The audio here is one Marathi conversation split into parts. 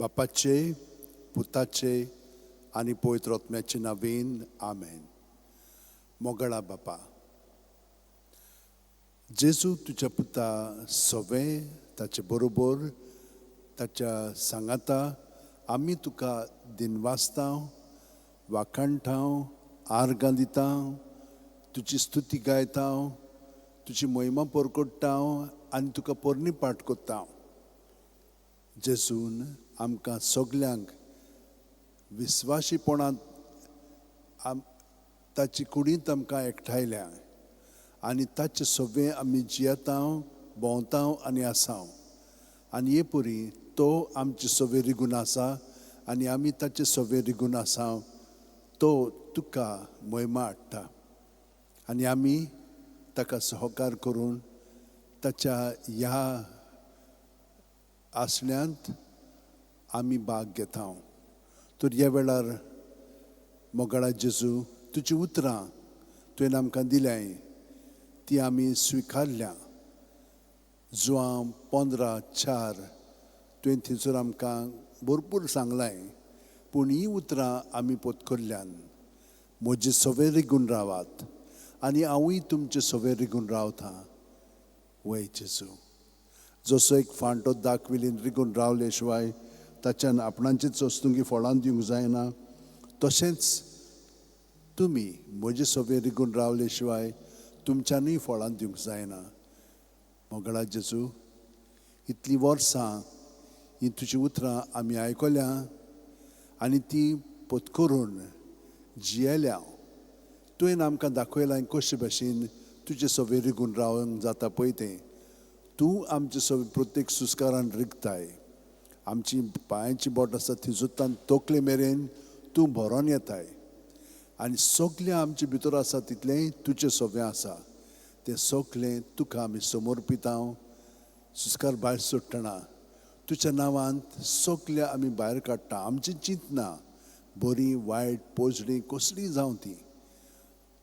बापाचे, पुताचे आनी पवित्र आत्म्याचे नांवेन आमेन. मोगळा बापा, जेजू तुज्या पुता सवें ताचे बरोबर ताच्या सांगाता आमी तुका दिनवासतां, वाखाणटां, आर्गां दितां, तुजी स्तुती गायतां, तुजी महिमा परगट्टां आनी तुका पोरणी पाठ कोत्तां. जेजून आमकां सगल्यांक विस्वाशीपणान ताची कुडींत आमकां एकठायल्या आनी ताचे सवें आमी जियेतां, भोंवतां आनी आसां. आनी हे परी तो आमचे सवें रिगून आसा आनी आमी ताचे सवें रिगून आसां. तो तुका महिमा हाडटा आनी आमी ताका सहकार करून ताच्या ह्या आसण्यांत आमी भाग घेता. तर ह्या वेळार मोगळा जेजू, तुजीं उतरां तुवें आमकां दिल्याय ती आमी स्विकारल्या. जुआं 15:4 तुवें थंयसर आमकां भरपूर सांगलाय, पूण हीं उतरां आमी पोतकल्ल्यान. म्हजे सवें रिगून रावात आनी हांवूय तुमचे सवें रिगून रावतां. वय जेजू, जसो एक फांटो दाखविलीन रिगून रावले शिवाय ताच्यान आपणाचीच वस्तुंकी फळां दिवंक जायना, तशेंच तुमी म्हजे सवें रिगून रावले शिवाय तुमच्यांनी फळां दिवंक जायना. मोगळा जेजू, इतलीं वर्सां हीं तुजीं उतरां आमी आयकल्या आनी ती पोतकरून जियेल्या. तुवें आमकां दाखयलां कशे भाशेन तुजे सवें रिगून रावंक जाता पळय तें. तूं आमचे सवें प्रत्येक सुस्कारान रिगताय. आमची पांयांची बोट आसा थिंसूत्तान तकले मेरेन तूं भरोन येताय आनी सगलें आमचे भितर आसा तितलें तुजें सवें आसा. तें सगलें तुका आमी समर्पिता. सुस्कार भायर सोडटना तुज्या नांवांत सगलें आमी भायर काडटा. आमची चिंतना बरी वायट पोजडी कसलीय जावं ती,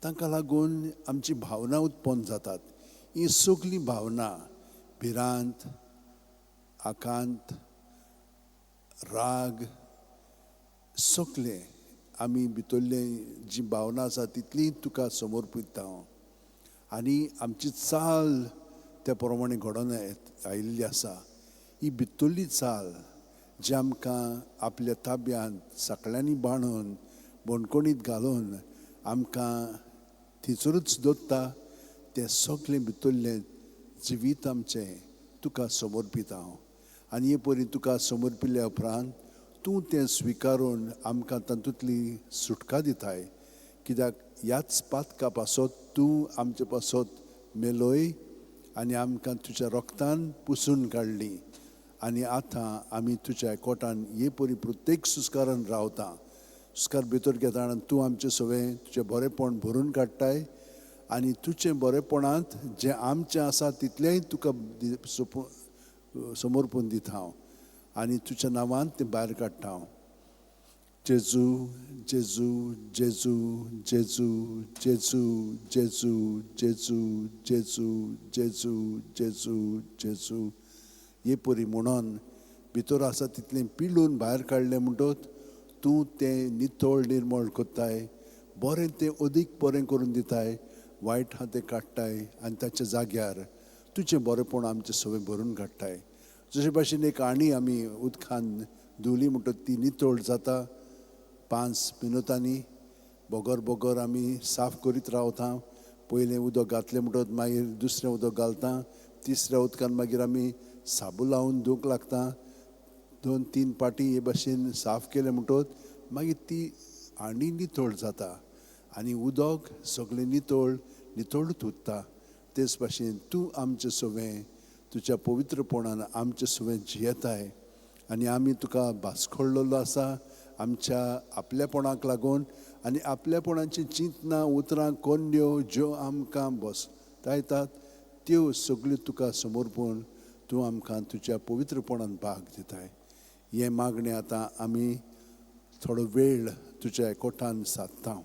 तांकां लागून आमची भावना उत्पन्न जातात. ही सगलीं भावना भिरांत, आकांत, राग सगलें आमी भितरले जी भावना आसा तितली तुका समर्पिता. आनी आमची चाल त्या प्रमाणे घडोवन आयिल्ली आसा. ही भितरली चाल जी आमकां आपल्या ताब्यांत साकळ्यांनी बांदून बोणकोणीत घालून आमकां थिंचरूच दवरता, तें सगलें भितरलें जिवीत आमचें तुका समर्पिता. आनी हे परी तुका समर्पिल्ल्या उपरांत तूं तें स्विकारून आमकां तातूंतली सुटका दिताय. कित्याक ह्याच पातका पासत तूं आमचे पासत मेलोय आनी आमकां तुज्या रोगतान पुसून काडली. आनी आतां आमी तुज्या एकवटान हे परी प्रत्येक सुस्कारान रावता. सुस्कार भितर घेतना तूं आमचें सवें तुजें बरेंपण भरून काडटाय आनी तुजें बरेंपणांत जें आमचें आसा तितलेंय तुका समर्पून दिता आनी तुज्या नांवांत तें भायर काडटा. जेजू जेजू जेजू जेजू जेजू जेजू जेजू जेजू जेजू जेजू जेजू हे परी म्हणून भितर आसा तितलें पिळून भायर काडलें म्हणटच तूं तें नितळ निर्मळ कोत्ताय. बरें तें अदीक बरें करून दिताय, वायट आहा तें काडटाय आनी ताच्या जाग्यार तुजें बरेंपण आमचें सवें भरून काडटाय. जशे भाशेन एक आणी आमी उदकान धुली म्हणटच ती नितळ जाता. 5 मिनटांनी बोगोर बोगोर आमी साफ करीत रावता. पयलें उदक घातलें म्हणटच मागीर दुसरें उदक घालता. तिसऱ्या उदकान मागीर आमी साबू लावन धुवंक लागता. 2-3 पाटी हे भाशेन साफ केलें म्हणटच मागीर ती आणी नितळ जाता आनी उदक सगळें नितळ नितळूच उरता. तेच भाशेन तूं आमचें सवें तुज्या पवित्रपणान आमचें सवें जियेताय आनी आमी तुका भासकळ्ळो आसा आमच्या आपल्यापणाक लागून आनी आपल्यापणाची चिंतना उतरां कोन्यो ज्यो आमकां बसतायतात त्यो सगल्यो तुका समर्पून तूं आमकां तुज्या पवित्रपणान भाग दिताय. हे मागणें आतां आमी थोडो वेळ तुज्या एकवटान सादता.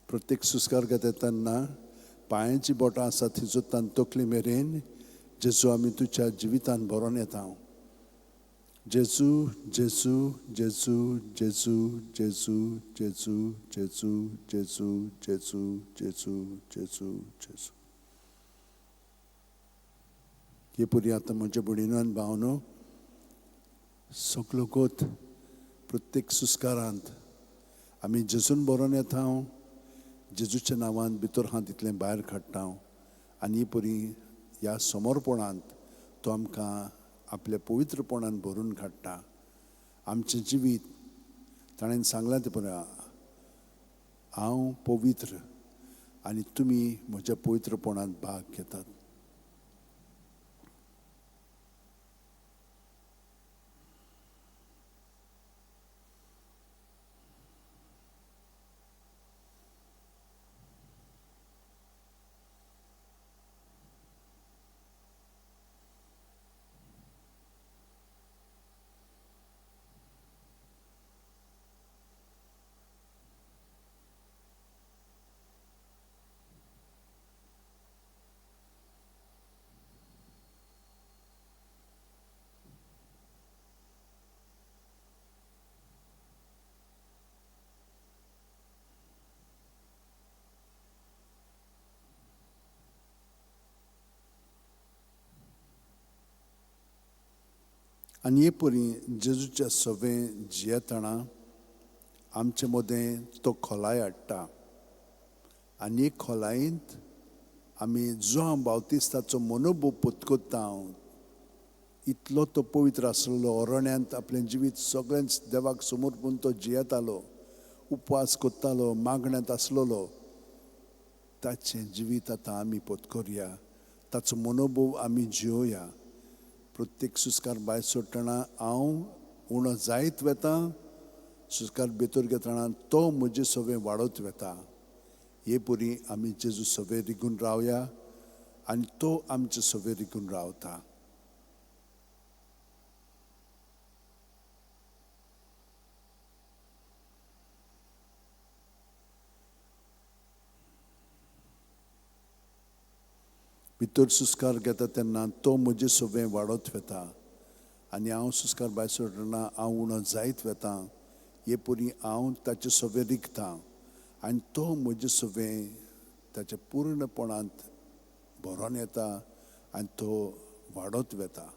प्रत्येक सुस्कार घेता तेन्ना पांयांची बोटां आसा थिंसूत्तान तकले मेरेन जेजू आमी तुज्या जिवितान भरोन येता. जेजू जेजू जेजू जेजू जेजू जेजू जेजू जेजू जेजू जेजू जेजू जेजू हे पुरी आतां म्हज्या भयणीनो आनी भावनो सगलो गोत प्रत्येक सुस्कारांत आमी जेजून बरोवन येता जेजूच्या नांवान भितर हांव तितलें भायर काडटा आनी ही परी ह्या समोरपणांत तो आमकां आपल्या पवित्रपणान भरून काडटा आमचें जिवीत ताणें सांगलां तें पळय हांव पवित्र आनी तुमी म्हज्या पवित्रपणांत भाग घेतात आनी हे परी जेजूच्या सवें जियेतना आमचे मदें तो खोलाय हाडटा आनी हे खोलायेंत आमी जो हांव बावतिस्ताचो मनोभोव पत्कोत्ता इतलो तो पवित्र आसलेलो अरण्यांत आपलें जिवीत सगळेंच देवाक समोर पूण तो जियेतालो उपवास कोत्तालो मागण्यांत आसलेलो ताचें जिवीत आतां आमी पत्कोरया ताचो मनोभोव आमी जियोया प्रत्येक सुस्कार भायर सोडटना हांव उणो जायत वेता सुस्कार भितर घेतना तो म्हजे सवें वाडत वेता हे परी आमी जेजू सवें रिगून रावया आनी तो आमचे सवें रिगून रावता भितर सुस्कार घेता तेन्ना तो म्हजे सवें वाडत वेता आनी हांव सुस्कार भायर सोडटना हांव उणो जायत वेता हे परी हांव ताचे सवें रिगता आनी तो म्हजे सवें ताच्या पूर्णपणांत भरोन येता आनी तो वाडत वेता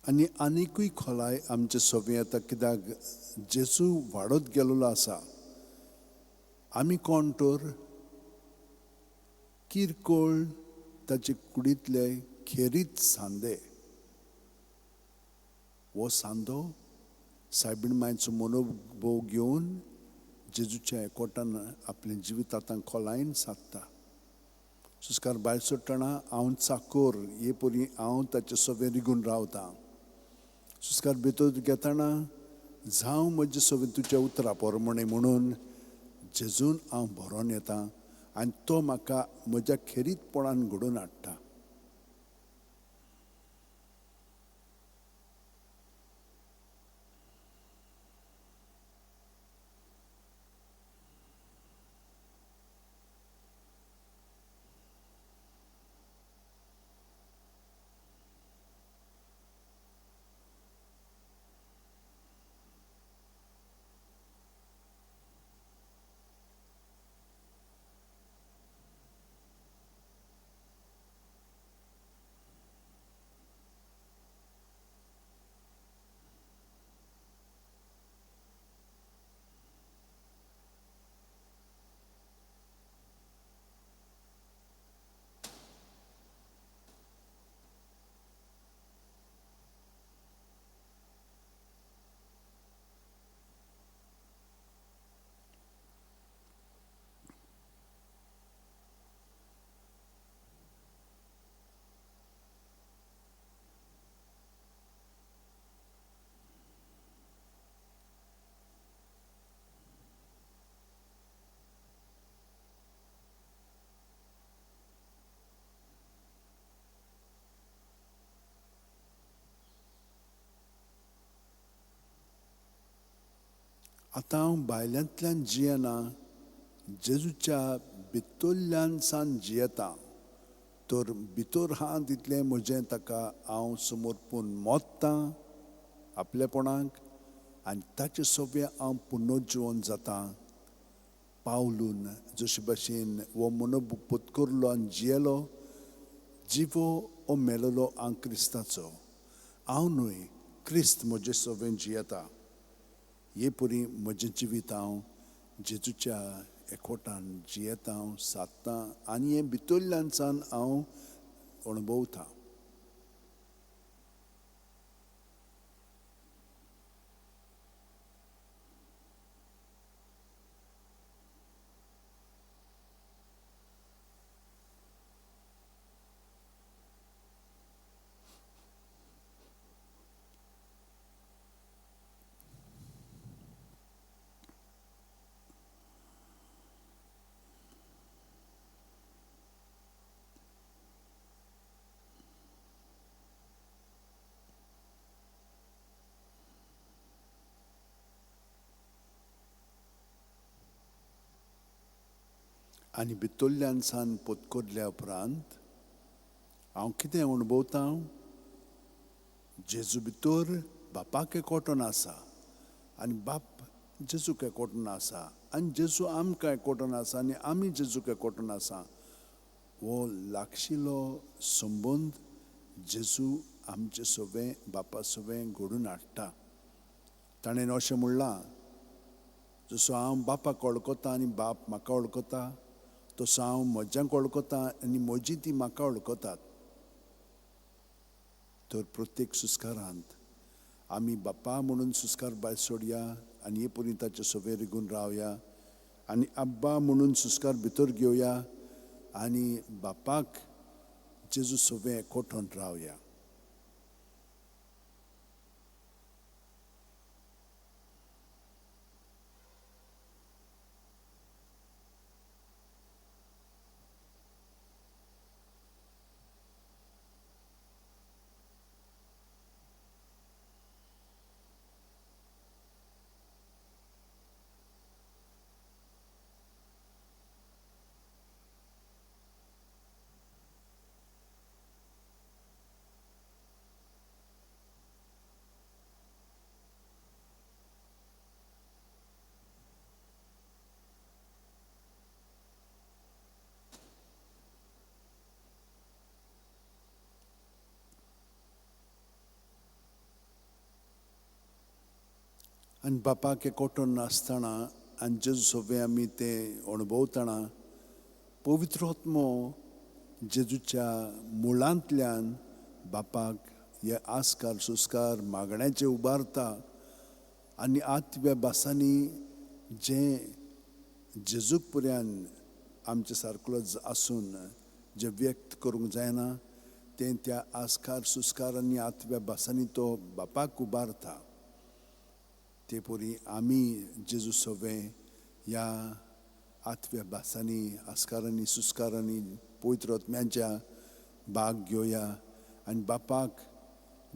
आनी आनिकूय खोलाय आमचे सवें येता कित्याक जेजू वाडत गेलोलो आसा आमी कोण तर किरकोळ ताचे कुडींतले खेरीत सांदे हो सांदो सायबीण मांयचो मनोभोव घेवन जेजूच्या एकवटान आपलें जिवीत आतां खोलायेन सादता सुस्कार भायर सोडटना हांव चाकोर हे परी हांव ताचे सवें रिगून रावतां सुस्कार भितर घेतना जावं म्हजे सवें तुज्या उतरां पोरमणें म्हणून जेजून हांव भरोन येतां आनी तो म्हाका म्हज्या खेरीतपणान घडोवन हाडटा आतां हांव भायल्यांतल्यान जियेना, जेजूच्या भितरल्यान सान जियेता. तर भितर हा तितलें म्हजें ताका हांव समर्पण मोत्तां आपलेपणाक, आनी ताचें सगळें हांव पुनर्जीवन जातां. पावलून जशे भाशेन हो मनोब पत्करलो आनी जियेलो, जिवो ओ मेलोलो हांव क्रिस्ताचो. हांव न्हय, क्रिस्त म्हजे सवें जियेता. हे परी म्हजें जिवीत हांव जेजूच्या एकवटान जियेता, सादतां आनी हें भितरल्यान सान हांव अणभवतां. आनी भितरल्यान सान पत्करल्या उपरांत हांव कितें अणभवतां? जेजू भितर बापाक एकवटून आसा आनी बाप जेजूक एकवटून आसा, आनी जेजू आमकां एकवटून आसा आनी आमी जेजूक एकवटून आसा. हो लागशिल्लो संबंद जेजू आमचें सगळें बापा सगळें घडोवन हाडटा. ताणें अशें म्हणलां, जसो हांव बापाक वळखता आनी बाप म्हाका वळखता, तसो हांव म्हज्यांक वळखता आनी म्हजी ती म्हाका वळखतात. तर प्रत्येक सुस्कारांत आमी बापा म्हणून सुस्कार भायर सोडया आनी हे परी ताचे सवे रिगून रावया, आनी आब्बा म्हणून सुस्कार भितर घेवया आनी बापाक जेजू सवे एकवटून रावया. आनी बापाक एकवटून नासतना आनी जेजू सवे आमी तें अणभवतना पवित्र आत्मो जेजूच्या मुळांतल्यान बापाक हे आस्कार सुस्कार मागण्याचे उबारता. आनी आत्व्या भासांनी जें जेजूक पर्यान आमचे सारको आसून जें व्यक्त करूंक जायना, तें त्या आस्कार सुस्कार आनी आत्व्या भासांनी तो बापाक उबारता. ते परी आमी जेजू सवे ह्या आत्व्या भासांनी आस्कारांनी सुस्कारांनी पवित्र आत्म्याच्या भाग घेवया आनी बापाक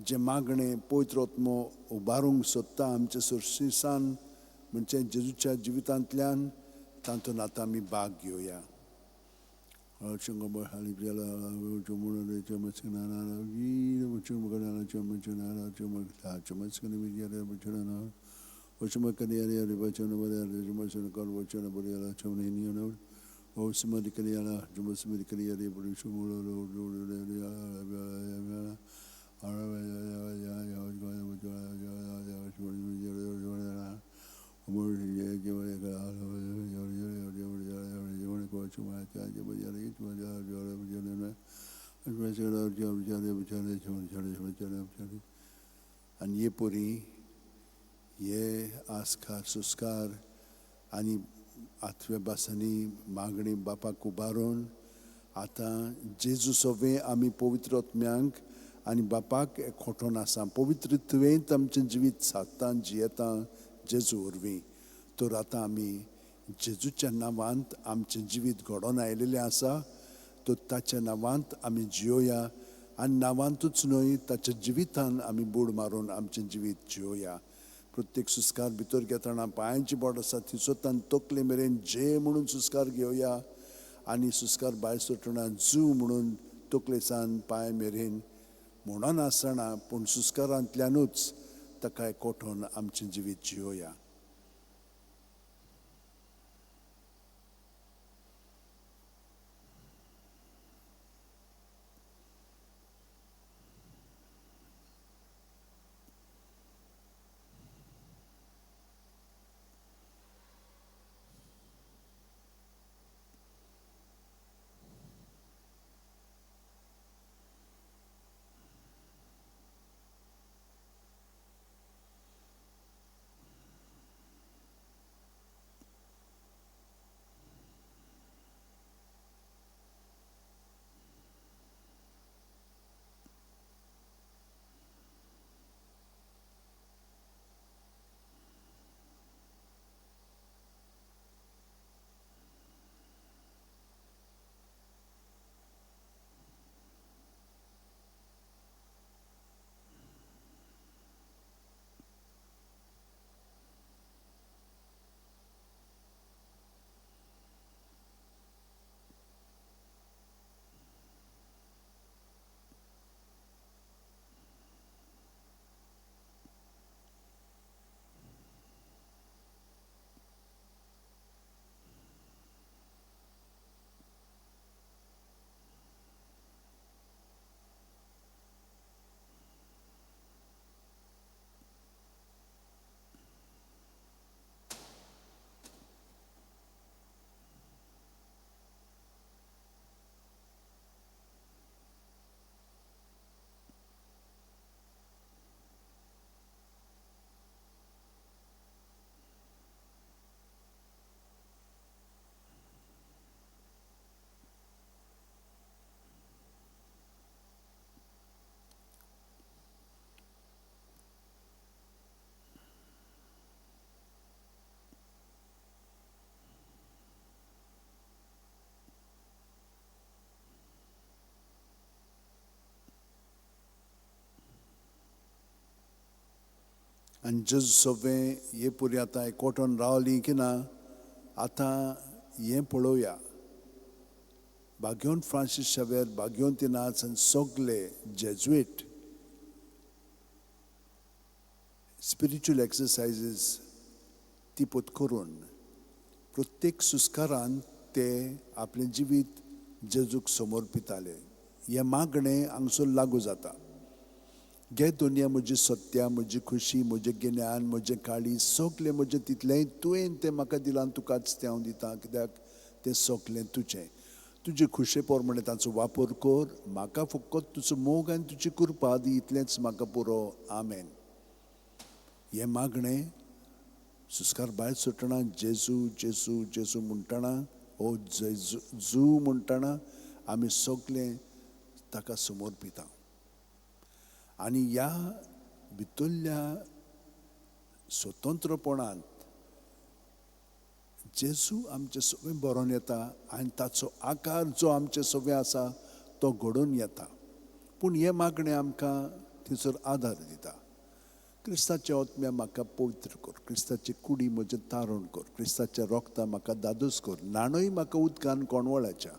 जे मागणें पवित्र आत्मो उबारूंक सोदता आमचे सुरशीसान म्हणजे जेजूच्या जिवितांतल्यान, तातूंत आतां आमी भाग घेवया. आनी हे परी हे आस्कार सुस्कार आनी आत्व्या भासांनी मागणी बापाक उबारून आतां जेजू सवे आमी पवित्र आत्म्यांक आनी बापाक एकवटून आसा. पवित्रत्वेंत आमचें जिवीत सादता जियेता जेजू वरवीं. तर आतां आमी जेजूच्या नांवांत आमचें जिवीत घडोवन आयिल्लें आसा. तर ताच्या नांवांत आमी जियोया आनी नांवांतूच न्हय, ताच्या जिवितान आमी बूड मारून आमचें जिवीत जियोया. प्रत्येक सुस्कार भितर घेतना पांयांची बोट आसा थिसोतान तकले मेरेन जे म्हणून सुस्कार घेवया आनी सुस्कार भायर सरतना जू म्हणून तकलेसान पांय मेरेन म्हणून आसतना पूण सुस्कारांतल्यानूच ताका एकवटून आमचें जिवीत जियोया. आनी जज सगळें हे पुरी आतां एकवटून रावलीं की ना आतां हें पळोवया. बागेवन फ्रांसीस शावेर बागेवन ती नाच आनी सगळे जेजुएट स्पिरिच्युअल एक्सरसायजीस ती पत्करून प्रत्येक सुस्कारान ते आपलें जिवीत जेजूक समर्पिताले. हें मागणें हांगसर लागू जाता. घे दुनिया म्हजी सत्या म्हजी खुशी म्हजें गिन्यान म्हजें काळीज सगळें म्हजें तितलेंय तुवें तें म्हाका दिलां तुकाच तें हांव दितां कित्याक तें सगळें तुजें. तुजे खुशे पोरमाणे ताचो वापर कर. म्हाका फकत तुजो मोग आनी तुजी कृपा दी इतलेंच म्हाका पुरो. आमेन. हें मागणें सुस्कार भायर सुटना जेजू जेजू जेजू म्हणटना हो जेजू म्हणटना आमी सगळें ताका समर्पिता. आनी ह्या भितरल्या स्वतंत्रपणांत जेजू आमचें सगळें बरोवन येता आनी ताचो आकार जो आमचे सगळें आसा तो घडोवन येता. पूण हे मागणें आमकां थंयसर आदार दिता. क्रिस्ताचे आत्म्या म्हाका पवित्र कर. क्रिस्ताची कुडी म्हजें तारण कर. क्रिस्ताच्या रोगता म्हाका दादोस कर. नाणोय म्हाका उदकान कोणवळाच्या.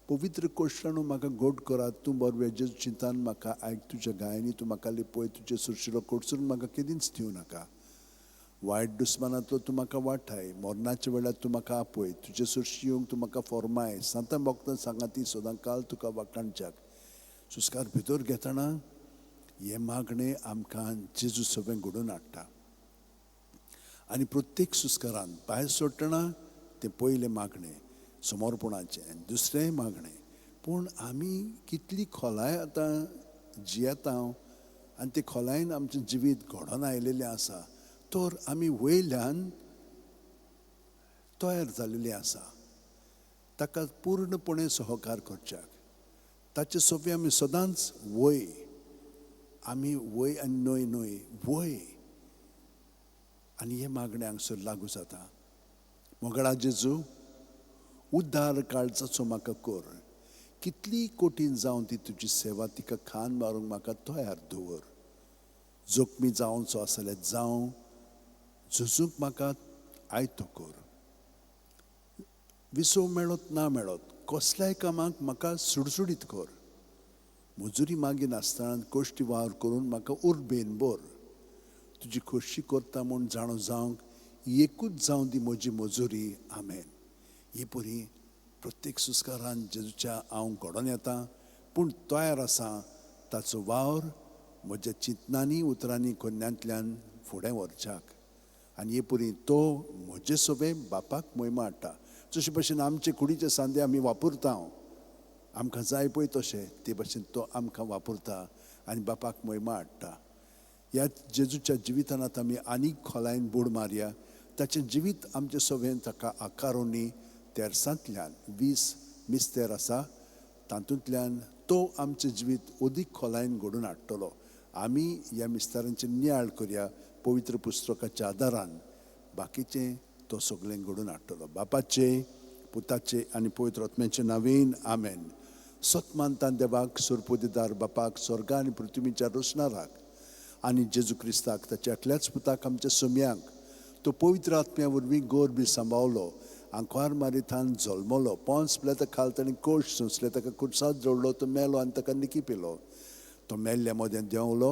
पवित्र कोश्टाणू म्हाका गोड करात. तूं बरवें जेजू चिंतान म्हाका आयक तुज्या गायांनी तूं म्हाका लिपय. तुजे सुरशिरो कडसून म्हाका केदींच दिवं नाका. वायट दुस्मानांतलो तूं म्हाका वाठाय. मरणाच्या वेळार तूं म्हाका आपय. तुजे सुरशी येवंक तूं म्हाका फॉर्माय. सांतां भोगतां सांगाती सदां काल तुका वाखाणच्याक. सुस्कार भितर घेतना हे मागणें आमकां जेजू सगळें घडोवन हाडटा. आनी प्रत्येक सुस्कारान भायर सरतना तें पयलें मागणें समर्पणाचें. दुसरें मागणें. पूण आमी कितली खोलाय आतां जियेता आनी ते खोलायेन आमचें जिवीत घडोवन आयलेलें आसा तर आमी वयल्यान तयार जाल्लेलीं आसा ताका पूर्णपणे सहकार करच्याक. ताचे सगळें आमी सदांच वय. आमी वय आनी न्हय न्हय वय. आनी हे मागणें हांगसर लागू जाता. मोगळा जेजू उद्दार काळजाचो म्हाका कर. कितली कठीण जावं ती तुजी सेवा तिका खान मारूंक म्हाका तयार दवर. जोखमी जावचो आसल्यार जावं झुजूंक म्हाका आयतो कोर. विसव मेळत ना मेळत कसल्याय कामाक म्हाका सुडसुडीत कोर. मजुरी मागी नासतना कोश्टी वावर करून म्हाका उर्बेन बोर. तुजी खोशी करता म्हूण जाणो जावंक एकूच जावं दी म्हजी मजुरी. आमेन. ही परी प्रत्येक सुस्कारान जेजूच्या हांव घडोवन येता, पूण तयार आसा ताचो वावर म्हज्या चिंतनांनी उतरांनी कोन्यांतल्यान फुडें व्हरच्याक. आनी हे परी तो म्हजे सोबे बापाक महिमा हाडटा. जशे भशेन आमचे कुडीचे सांदे आमी वापरता, आमकां जाय पळय तशें, ते भशेन तो आमकां वापरता आनी बापाक महिमा हाडटा. ह्या जेजूच्या जिवितांत आतां आमी आनीक खोलायेन बुड मारया. ताचें जिवीत आमचे सोबेन ताका आकारोनी तेरसांतल्यान 20 मिस्तेर आसा, तातूंतल्यान तो आमचें जिवीत ओदीक खोलायेन घडोवन हाडटलो. आमी ह्या मिस्तारांचे नियाळ करया पवित्र पुस्तकाच्या आदारान. बाकीचें तो सगळें घडोवन हाडटलो. बापाचे, पुताचे आनी पवित्र आत्म्याचे नांवेन. आमेन. सत मानतान देवाक, सुरपोदीदार बापाक, स्वर्ग आनी पृथ्वीच्या रोशनाराक आनी जेजू क्रिस्ताक ताच्या एकल्याच पुताक आमच्या सोम्यांक तो पवित्र आत्म्या वरवीं गोर बी सांबाळलो. आंकवार मारितान जल्मलो, पोंस पिलाता खाल ताणें कोश सोंसले, ताका खुर्सात जोडलो, तो मेलो आनी ताका निकी पेलो. तो मेल्ल्या मोद्यान देंवलो,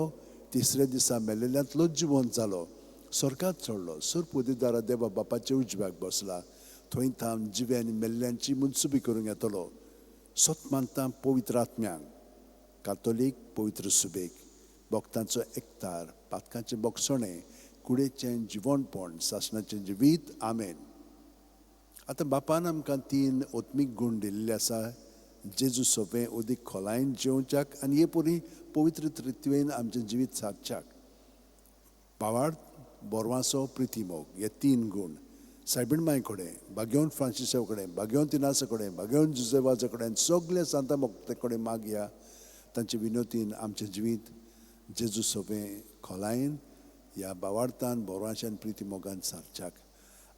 तिसऱ्या दिसा मेलेल्यांतलोच जिवंत जालो, स्वर्गात चडलो, सुरपोदीदारा देवा बापाचे उजव्याक बसला. थंय थांब जिवे आनी मेल्ल्यांची मुनसुबी करूंक येतलो. सत मानता पवित्र आत्म्यांक, कातोलीक पवित्र सुबेक, भक्तांचो एकतार, पातकांचें बोगसणें, कुडेचें जिवणपण, सासणाचें जिवीत. आमेन. आतां बापान आमकां 3 ओत्मीक गूण दिल्ले आसा जेजू सोबे ओदीक खोलायेन जेवच्याक आनी हे परी पवित्र तत्वेन आमचें जिवीत सादच्याक. पावाड, बोरवांसो, प्रिती मोग, हे 3 गूण सायबीण माय कडेन, बागेवन फ्रांसिसा कडेन, बागेवन तिनासा कडेन, बागेवन जुजेवाजा कडेन, सगळे सांता भक्ता कडेन मागया. तांचे विनोतीन आमचें जिवीत जेजू सोबे खोलायेन ह्या बावार्थान, बोरवांशान, प्रिती मोगान सारच्याक.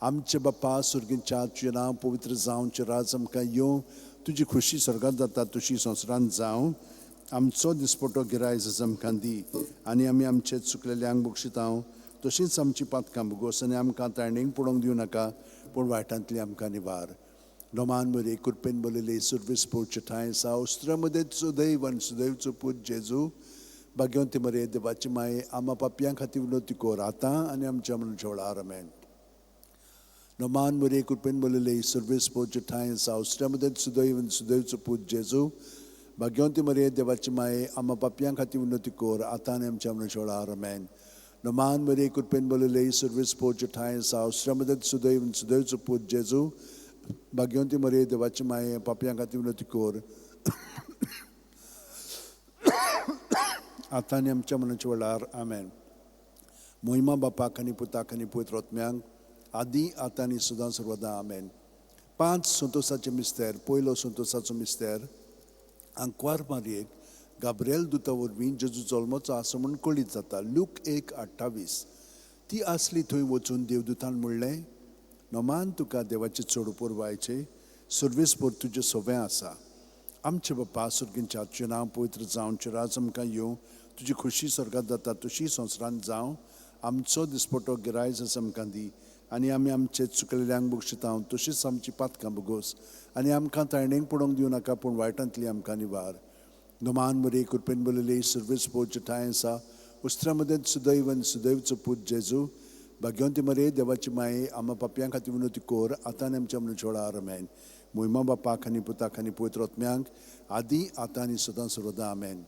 आमचे बाप्पा सुर्गींच्या, तुजें नांव पवित्र जावं, तुजें राज आमकां येवं, तुजी खुशी स्वर्गांत जाता तशी संवसारांत जावं. आमचो दिसपटो गिरायज आज आमकां दी आनी आमी आमचे चुकलेल्यांक बक्षितांव, तशींच आमची पातकां भोगोस आनी आमकां तायणेक पडोवंक दिवं नाका, पूण वायटांतली आमकां निवार. नोमान बरे कृपेन बोलले सुर्वेस पोवचे ठांय सा, उस्त्र मदेत सुदैव आनी सुदैवचो पूत जेजू, भाग्यवंती मरे देवाची माये, आमा पापयां खातीर विनोती कोर आतां आनी आमच्या मनच्या वेळार. आमेन. नोमान बरे कृपेन बोलले सुर्वेस पोवचे ठांय सा, उस्त्र मदेत सुदैव आनी सुदैवचो पूत जेजू, भाग्यवंती मरे देवाची माये, आमा पापयां खातीर विनोती कोर आतां आनी आमच्या मनच्या वेळार. आमेन. नोमान बरे कृपेन बोलले सुर्वेस पोवचे ठांय सा, उस्त्र मदेत सुदैव आनी सुदैवचो पूत जेजू, भाग्यवंती मरे देवाची माये, पापयां खातीर विनोती कोर आतां आनी आमच्या मनच्या वेळार. आमेन. महिमा बापाक आनी पुताक आनी पवित्र आत्म्यांक, आदी आतां आनी सदां सर्वदा. आमेन. 5 संतोसाचे मिस्तेर. पयलो संतोसाचो मिस्तेर, आंकवार मारयेक गाब्रिएल दुता वरवीं जेजू जल्मोचो आसा म्हूण कळीत जाता. लूक 1:28. ती आसली थंय वचून देवदुतान म्हणलें, नोमान तुका देवाचे चड पुरवायचे, सुर्वेस पोर तुजे सोबें आसा. आमचे बाप्पा सुर्गींच्या, तुजें नांव पवित्र जावं, तुजें राज आमकां येवं, तुजी खुशी स्वर्गांत जाता तशी संवसारांत जावं. आमचो दिसपटो गिरायज आसा आमकां दी आनी आमी आमचे चुकलेल्यांक बक्षितांव, तशींच आमची पातकां भोगोस आनी आमकां तायणेक पडोवंक दिवं नाका, पूण वायटांतली आमकां निवार. नोमान बरे कृपेन बोलले सुर्वेस पोवचे ठांय आसा, उस्त्रा मदेत सुदैव आनी सुदैवचो पूत जेजू, भाग्यवंती मरे देवाची माये, आमा पापयां खातीर विनोती कोर आतां आनी आमच्या मनच्या वेळार. आमेन. महिमा बापाक आनी पुताक आनी पवित्र आत्म्यांक, आदी आतां आनी सदां सर्वदा. आमेन.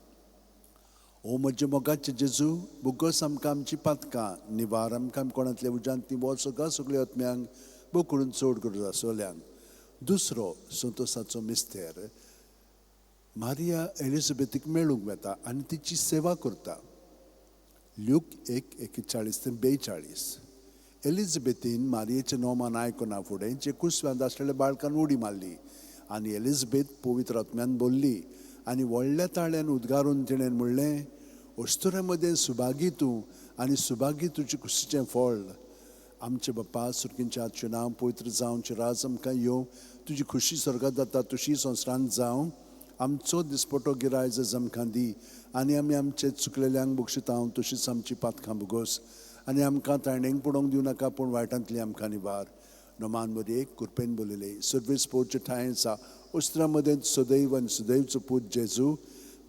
ओ म्हजे मोगाचे जेजू, भुगोस आमकां आमची पातकां, निवार आमकां कोणांतल्या उजांत ती सगळ्या सगळ्या आत्म्यांक बो करून चड करूं आसोल्यांक. दुसरो संतोसाचो मिस्तेर, मारिया एलिझाबेथीक मेळूंक वता आनी तिची सेवा करता. लूक 1:41-42. एलिझाबेथीन मारियेचें नोमान आयकना फुडें जे कुसव्यांत आसलेल्या बाळकान उडी मारली आनी एलिझाबेथ पवित्र आत्म्यान बोल्ली आनी व्हडल्या ताळ्यान उद्गारून तिणें म्हणलें, अस्तुऱ्या मदें सुभागी तूं आनी सुभागी तुजे कुशीचें फळ. आमचे बाप्पा सुर्गींच्या, तुजें नांव पवित्र जावं, तुजें राज आमकां येवं, तुजी खुशी स्वर्गांत जाता तशी संवसारांत जावं. आमचो दिसपटो गिरायज आमकां दी आनी आमी आमचे चुकलेल्यांक बक्षितांव, तशींच आमची पातकां भोगोस आनी आमकां ताणेंक पडोवंक दिवं नाका पूण वायटांतली आमकां निवार नोमान मरे कृपेन बोलिले सर्वीस पोवचे ठांय आसा उस्त्रां मदें सदैव आनी सदैवचो पूत जेजू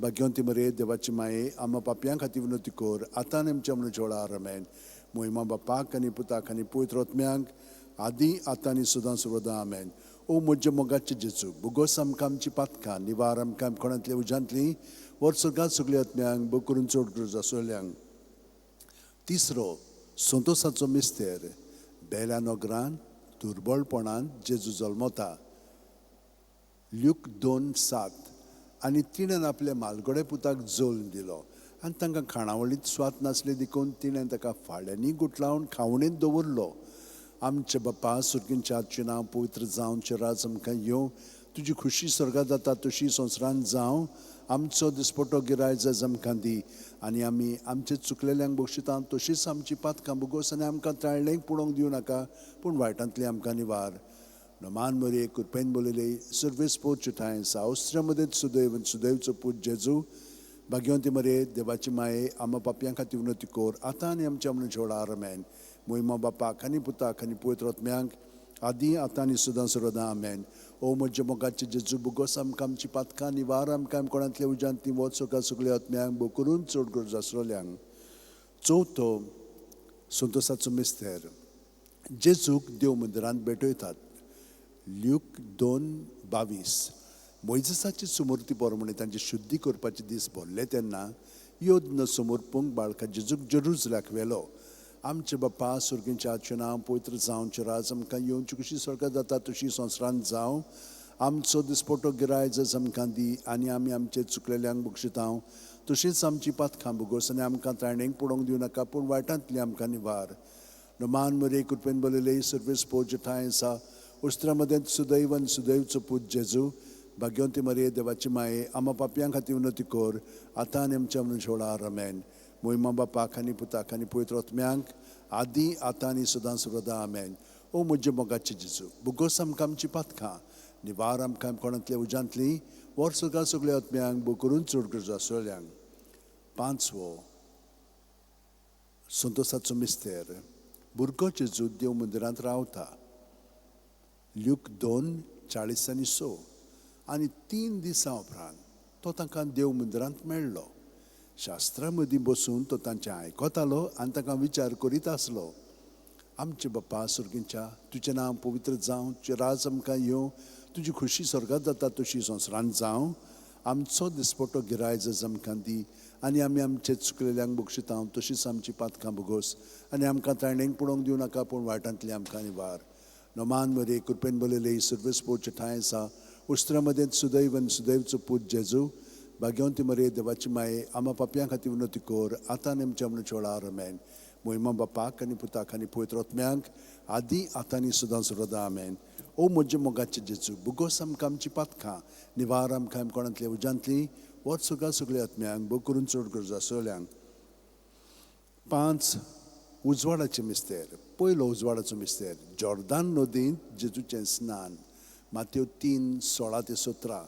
भाग्यवंती मरे देवाची माये आम्हा पापयां खातीर विनोती कोर आतां आनी आमच्या मनच्या वेळार आमेन मोहिमा बापाक आनी पुताक आनी पवित्र आत्म्यांक आदी आतां आनी सदां सर्वदां आमेन ओ म्हज्या मोगाचे जेजू बुगोस आमकां आमची पातकां निवार आमकां कोणांतल्या उज्यांतली वर सगळ्यात सगळ्या आत्म्यांक बो करून चड गरज आसलेल्यांक तिसरो संतोसाचो मिस्तेर बेल्या नोगरान दुर्बळपणान जेजू जल्मता ल्यूक 2:7 आनी तिणें आपल्या मालगडे पुताक जोल दिलो आनी तांकां खाणावळीत स्वात नासली देखून तिणें ताका फाळ्यांनी गुटलावन खावणेंत दवरलो आमचे बापा सुर्गींच्या नांव पवित्र जावं राज आमकां येवं तुजी खुशी स्वर्गांत जाता तशी संवसारांत जावं आमचो दिसपटो गिरायज आज आमकां दी आनी आमी आमचे चुकलेल्यांक बक्षिता तशीच आमची पातकां बुगोस आनी आमकां ताळ्ळेंक पडोवंक दिवं नाका पूण वायटांतली आमकां निवार नोमान मरे कृपेन बोलिले सर्वेस पोवचे ठांय सावस्त्र्या मदें सुदैव सुदैवचो पूत जेजू भाग्यवंती मरे देवाची माये आम्हा पापयां खातीर विनोती कोर आतां आनी आमच्या मनच्या वेळार आमेन मोहिमा बापाक आनी पुताक आनी पवित्र आत्म्यांक आदी आतां आनी सदां सर्वदां आमेन ओ म्हज्या मोगाचे जेजू बुगोस आमकां आमची पातकां निवार आमकां कोणांतल्या उज्यांत वच सकाळ सगळ्या आत्म्यांक बो करून चड गरज आसलेल्यांक चवथो संतोसाचो मिस्तेर जेजूक देव मंदिरांत भेटयतात ल्यूक 2:22 मोइजेसाची सुमूर्ती पोरमणे तांचे शुद्धी करपाचे दीस भरले तेन्ना योद्न समोरपूंक बाळका जेजूक जेरुसल्याक व्हेलो आमचे बापा सुर्गींच्या नांव पवित्र जावं राज आमकां येवची कशी स्वर्गांत जाता तशी संवसारांत जावं आमचो दिसपटो गिरायज आमकां दी आनी आमी आमचे चुकलेल्यांक बक्षिता तशीच आमची पातकां बुगोस आनी आमकां ताणेंक पडोवंक दिवं नाका पूण वायटांतली आमकां निवार नोमान मरे कृपेन बोलिले सर्वेस पोवचे ठांय आसा उस्त्रा मदें सुदैव आनी सुदैवचो पूत जेजू भाग्यवंती मरे देवाची माये आम्हा पापयां खातीर विनोती कोर आतां आनी आमच्या मनच्या वेळार आमेन मोहिमा बापाक आनी पुताक आनी पवित्र आत्म्यांक आदी आतां आनी सदां सर्वदां आमेन ओ म्हज्या मोगाचे जेजू बुगोस आमकां आमची पातकां निवार आमकां कोणांतल्या उज्यांतली वर सगळ्या सगळ्या आत्म्यांक बो करून चड गरज आसलेल्यांक पांचवो संतोसाचो मिस्तेर भुरगो जेजू देव मंदिरांत रावता ल्यूक 2:40-6 आनी 3 दिसां उपरांत तो तांकां देव मंदिरांत मेळ्ळो शास्त्रां मदीं बसून तो तांचें आयकतालो आनी तांकां विचार करीत आसलो आमचे बापा सुर्गींच्या तुजें नांव पवित्र जावं तुजें राज आमकां येवं तुजी खुशी स्वर्गांत जाता तशी संवसारांत जावं आमचो दिसपटो गिरायज आमकां दी आनी आमी आमचे चुकलेल्यांक बक्षिता तशीच आमची पातकां बुगोस आनी आमकां ताणेंक पडोवंक दिवं नाका पूण वायटांतली आमकां निवार नोमान मरे कृपेन बोलिले सर्वेस पोवचे ठांय आसा उस्त्रा मदें सुदैव आनी सुदैवचो पूत जेजू भाग्यवंती मरे देवाची माये आम्हा पापयां खातीर विनोती कोर आतां आनी आमच्या मनच्या वेळार आमेन मोहिमा बापाक आनी पुताक आनी पवित्र आत्म्यांक आदी आतां आनी सदां सर्वदां आमेन ओ म्हज्या मोगाचे जेजू बुगोस आमकां आमची पातकां निवार आमकां कोणांतल्या उज्यांतली वर सगळ्या सगळ्या आत्म्यांक बो करून चड गरज आसलेल्यांक 5 उजवाडाचें मिस्तेर पयलो उजवाडाचो मिस्तेर जॉर्दान नदींत जेजूचें स्नान मातयेव 3:16-17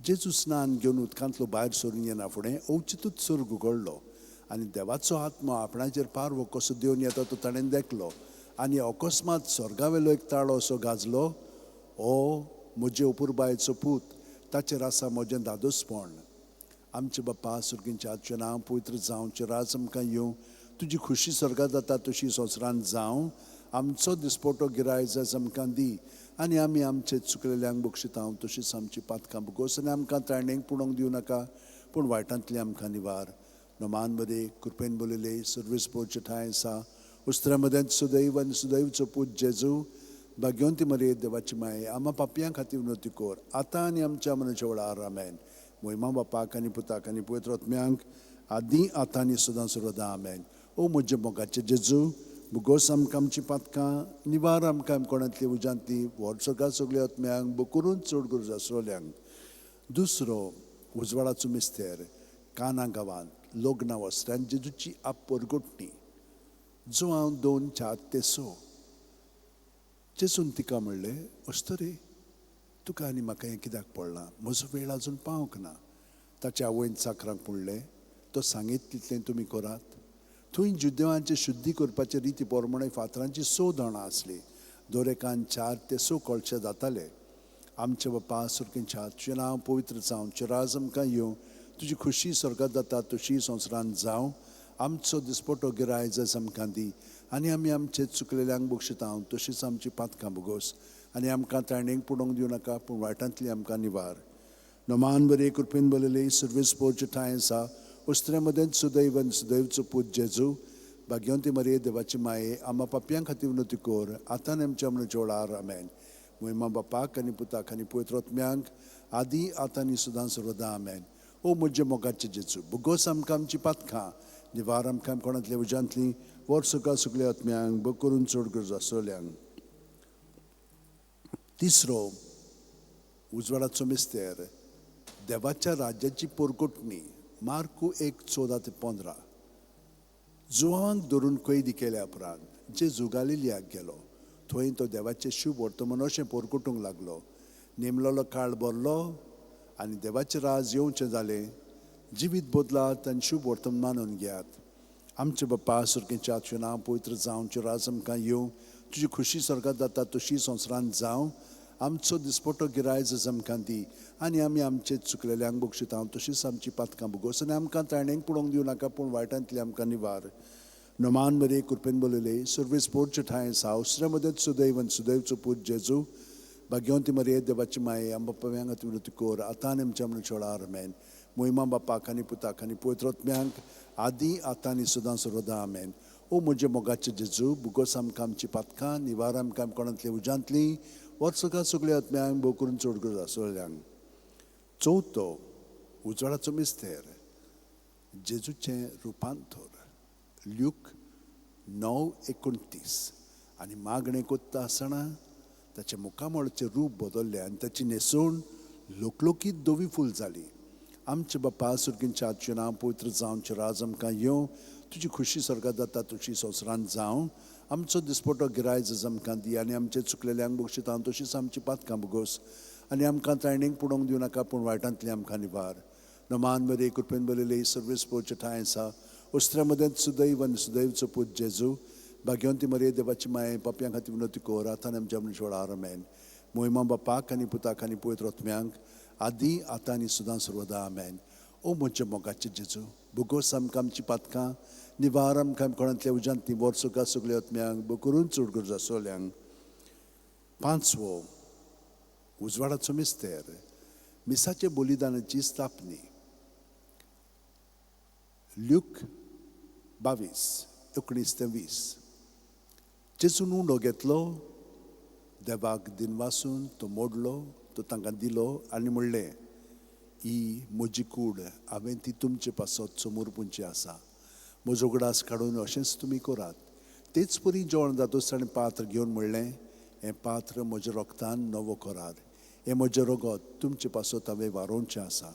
जेजू स्नान घेवन उदकांतलो भायर सरून येना फुडें अवचितूच सर्ग उगडलो आनी देवाचो आत्मा आपणाचेर पारवो कसो देवन येता तो ताणें देखलो आनी अकस्मात स्वर्गावेलो एक ताळो असो गाजलो ओ म्हजे अपुरबायेचो पूत ताचेर आसा म्हजें दादोसपण आमचे बापा सुर्गींच्या नांव पवित्र जावं राज आमकां येवं तुजी खुशी स्वर्गांत जाता तशी संवसारांत जावं आमचो दिसपटो गिरायज आमकां दी आनी आमी आमचे चुकलेल्यांक बक्षिता तशीच आमची पातकां बुगोस आनी आमकां ताणेंक पडोवंक दिवं नाका पूण वायटांतली आमकां निवार नोमान मरे कृपेन बोलिले सर्वेस पोवचे ठांय आसा उस्त्रा मदें सुदैव आनी सुदैवचो पूत जेजू भाग्यवंती मरे देवाची माये आम्हा पापयां खातीर विनोती कोर आतां आनी आमच्या मनच्या वेळार आमेन मोहिमा बापाक आनी पुताक आनी पवित्र आत्म्यांक आदी आतां आनी सदां सर्वदां आमेन ओ म्हज्या मोगाचे जेजू बुगोस आमकां आमची पातकां निवार आमकां कोणांतली उज्यांतली व्हड सगळ्या आत्म्यांक बो करून चड गरज आसलेल्यांक दुसरो उजवाडाचो मिस्तेर काना गांवांत लग्ना वस्त्यान जेजूची आप परगोटणी जो हांव 2:4-6 जेजून तिका म्हणलें अस्तरे तुका आनी म्हाका हें कित्याक पडलां म्हजो वेळ आजून पावूंक ना ताच्या आवयन चाकरांक म्हणलें तो सांगीत तितलें तुमी करात थंय जुदेवांचे शुद्धी करपाचे रिती प्रमाणे फातरांची 6 जाणां आसली. दोरेकान 4 ते 6 कळशे जाताले. आमचे बापा सुरकेंच्या तुजें नांव पवित्र जावं, तुजें राज आमकां येवं, तुजी खुशी स्वर्गांत जाता तशी संवसारांत जावं. आमचो दिसपटो गिराय जस आमकां दी, आनी आमी आमचे चुकलेल्यांक बक्षितांव तशीच आमची पातकां भोगोस. आनी आमकां तायणेक पडोवंक दिवं नाका, पूण वायटांतली आमकां निवार. नमान बरे कृपेन बलयले सर्वेस पोरचे ठांय आसा, उस्त्रे मदेंच सुदैवन सुदैवचो पूत जेजू, भाग्यवंती मरे देवाची माये, आम्हा पापयां खातीर विनोती कोर, आतां आमच्या मनाच्या वेळार आमेन. महिमा बापाक आनी पुताक आनी पवित्र आत्म्यांक आदी आतां आनी सदां सर्वदा आमेन. ओ म्हजे मोगाचे जेजू, भुगोस आमकां आमची पातकां, निवार आमकां कोणांतल्या उज्यांतली, वर सुका सुकल्या आत्म्यांक बग करून चड गरज आसोल्यांक. तिसरो उजवाडाचो मिस्तेर, देवाच्या राज्याची पोरकोटणी. मार्कू 1:14-15. जुवांक धरून कैदी केल्या उपरांत जेजू गालिलियाक गेलो. थंय तो देवाचें शुभ वर्तमान अशें पोरकुटूंक लागलो. नेमलेलो काळ भरलो आनी देवाचें राज येवचें जालें. जिवीत बदलात आनी शुभ वर्तमान मानून घेयात. आमचे बापा सुरकेच्या तुजें नांव पवित्र जावं, तुजें राज आमकां येवं, तुजी खुशी स्वर्गांत जाता तशी संवसारांत जावं. आमचो दिसपटो गिराय जस आमकां दी, आनी आमी आमचे चुकलेल्यांक बक्षितांव तशीच आमची पातकां भोगोस. आनी आमकां तायणेक पडोवंक दिवं नाका, पूण वायटांतली आमकां निवार. नमान बरे कृपेन बलयले सर्वेस पोरचे ठांय आसा, उसऱ्या मदेंच सुदैवन सुदैवचो पूत जेजू, भाग्यवंती मरे देवाची माये, आमच्या पापयां खातीर विनोती कोर, आतां आनी आमच्या मनाच्या वेळार आमेन. महिमा बापाक आनी पुताक आनी पवित्र आत्म्यांक आदी आतां आनी सदां सर्वदा आमेन. ओ म्हजे मोगाचे जेजू, भुगोस आमकां आमची पातकां, निवार आमकां कोणांतली उज्यांतली, वर्सुका सगळ्या आत्म्यांक भोव करून चड गरज आसोल्यांक. चवथो उजवाडाचो मिस्तेर, जेजूचें रुपांतर. ल्यूक 9:29. आनी मागणें कोत्ता आसतना ताचे मुखामळाचें रूप बदल्लें आनी ताची न्हेसोण लोकलोकीत दोवी फूल जाली. आमचे बापा सुरकेच्या तुजें नांव पवित्र जावं, तुजें राज आमकां येवं, तुजी खुशी स्वर्गांत जाता तशी संवसारांत जावं. आमचो दिसपटो गिराय जस आमकां दी, आनी आमचे चुकलेल्यांक बक्षितांव तशीच आमची पातकां भोगोस. आनी आमकां तायणेक पडोवंक दिवं नाका, पूण वायटांतली आमकां निवार. नमान बरे कृपेन बलयले सर्वेस पोरचे ठांय आसा, उस्त्र्या मदेंच सुदैवन सुदैवचो पूत जेजू, भाग्यवंती मरे देवाची माये, पापयां खातीर विनोती कोर, आतां आनी आमच्या मनाच्या वेळार आमेन. महिमा बापाक आनी पुताक आनी पवित्र आत्म्यांक आदी आतां आनी सदां सर्वदा आमेन. ओ म्हजे मोगाचे जेजू, भुगोस आमकां आमची पातकां, निवार आमकां कोणांतल्या उज्यांतली, वर्सुका सगळ्या आत्म्यांक बग करून चड गरज आसोल्यांक. पांचवो उजवाडाचो मिस्तेर, मिसाचे बलिदानाची स्थापनी. ल्यूक 22:19-20. जेजून उंडो घेतलो, देवाक दिनवासून तो मोडलो, तो तांकां दिलो आनी म्हणलें, ही म्हजी कूड, हांवें ती तुमचे पासत समोर पुंची आसा. म्हजो उगडास काडून अशेंच तुमी करात. तेच परी जेवण जातूच ताणें पात्र घेवन म्हणलें, हें पात्र म्हज्या रोगतान नवो करात. हें म्हजें रगत तुमचे पासत हांवें वारोवचें आसा.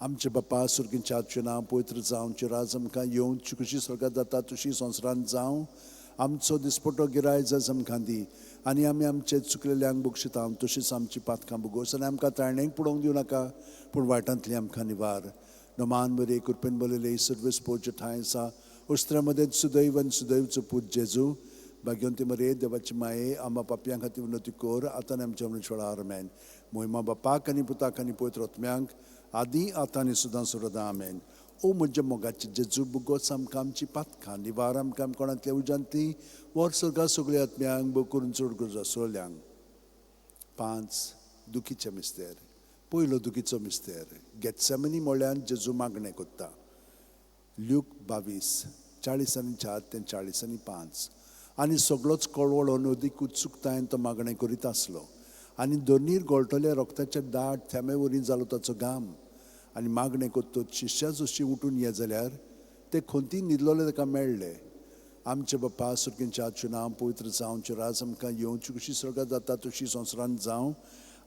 आमचे बापा सुरकेच्या तुजें नांव पवित्र जावं, तुजें राज आमकां येवं, तुजी खुशी स्वर्गांत जाता तशी संवसारांत जावं. आमचो दिसपटो गिराय जस आमकां दी, आनी आमी आमचे चुकलेल्यांक बक्षितांव तशीच आमची पातकां भोगोस. आनी आमकां तायणेक पडोवंक दिवं नाका, पूण वायटांतली आमकां निवार. नमान बरे कृपेन बलयले सर्वेस पोरचे ठांय आसा, उस्त्र्या मदेंच सुदैवन सुदैवचो पूत जेजू, भाग्यवंती मरे देवाची माये, आम्हा पापयां खातीर विनोती कोर, आतां आनी आमच्या मनाच्या वेळार आमेन. महिमा बापाक आनी पुताक आनी पवित्र आत्म्यांक आदी आतां आनी सदां सर्वदा आमेन. ओ म्हजे मोगाचे जेजू, भुगोस आमकां आमची पातकां, निवार आमकां कोणांतल्या उज्यांतली, वर्सुका सगळ्या आत्म्यांक बग करून चड गरज आसोल्यांक. 5 दुखीचे मिस्तेर. पयलो दुखीचो मिस्तेर, गेत्सेमनी मोळ्यान जेजू मागणें कोत्ता. ल्यूक 22:40-4-40-5. आनी सगळोच कळवळो अदीक उत्सुकतायेन तो मागणें करीत आसलो. आनी दोनीर गळटले रोगताचे दाट थेंबे वरी जालो ताचो घाम. आनी मागणें कोत्तोच शिश्यां जशी उठून ये जाल्यार ते खोंती न्हिदलोले ताका मेळ्ळे. आमचे बापा सुरकेच्या तुजें नांव पवित्र जावं, तुजें राज आमकां येवं, तुजी खुशी स्वर्गांत जाता तशी संवसारांत जावं.